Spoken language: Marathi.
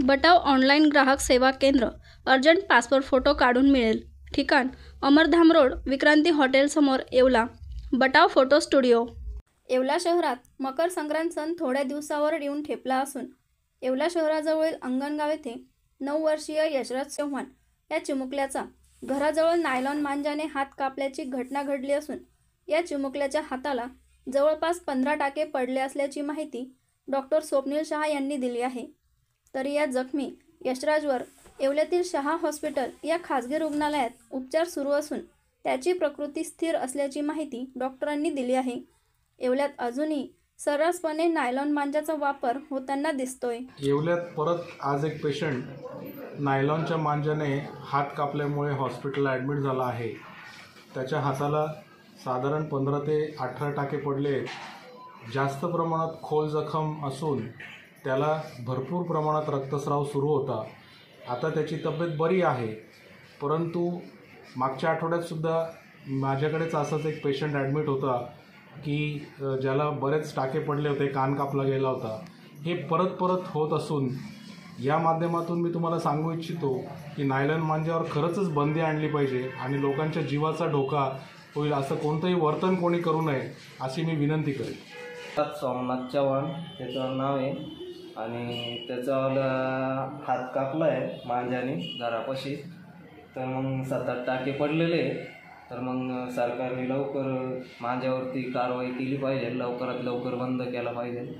बटाव ऑनलाईन ग्राहक सेवा केंद्र. अर्जंट पासपोर्ट फोटो काढून मिळेल. ठिकाण अमरधाम रोड, विक्रांती हॉटेलसमोर, येवला. Batav photo studio. येवला शहरात मकर संक्रांत सण थोड्या दिवसावर येऊन ठेपला असून येवला शहराजवळील अंगणगाव येथे 9 वर्षीय यशराज चव्हाण या चिमुकल्याचा घराजवळ नायलॉन मांजाने हात कापल्याची घटना घडली असून या चिमुकल्याच्या हाताला जवळपास 15 टाके पडले असल्याची माहिती डॉक्टर स्वप्नील शहा यांनी दिली आहे. तरी या जखमी यशराजवर येवल्यातील शहा हॉस्पिटल या खासगी रुग्णालयात उपचार सुरू असून त्याची प्रकृती स्थिर असल्याची माहिती डॉक्टरांनी दिली आहे. येवल्यात अजूनही सर्रासपणे नायलॉन मांजाचा वापर होताना दिसतोय. येवल्यात परत आज एक पेशंट नायलॉनच्या मांजाने हात कापल्यामुळे हॉस्पिटलला ॲडमिट झाला आहे. त्याच्या हाताला साधारण 15 ते 18 टाके पडले. जास्त प्रमाणात खोल जखम असून त्याला भरपूर प्रमाणात रक्तस्राव सुरू होता. आता त्याची तब्येत बरी आहे, परंतु मागच्या आठवड्यातसुद्धा माझ्याकडेच असाच एक पेशंट ॲडमिट होता की ज्याला बरेच टाके पडले होते, कान कापला गेला होता. हे परत होत असून या माध्यमातून मी तुम्हाला सांगू इच्छितो की नायलॉन मांजावर खरंच बंदी आणली पाहिजे आणि लोकांच्या जीवाचा धोका होईल असं कोणतंही वर्तन कोणी करू नये अशी मी विनंती करेन. सोमनाथ चव्हाण त्याचं नाव आहे आणि त्याचा हात कापला आहे मांजाने घरापाशी. तर मग 7-8 टाके पडलेले. तर मग सरकारने लवकर मांजावरती कारवाई केली पाहिजे, लवकरात लवकर बंद केला पाहिजे.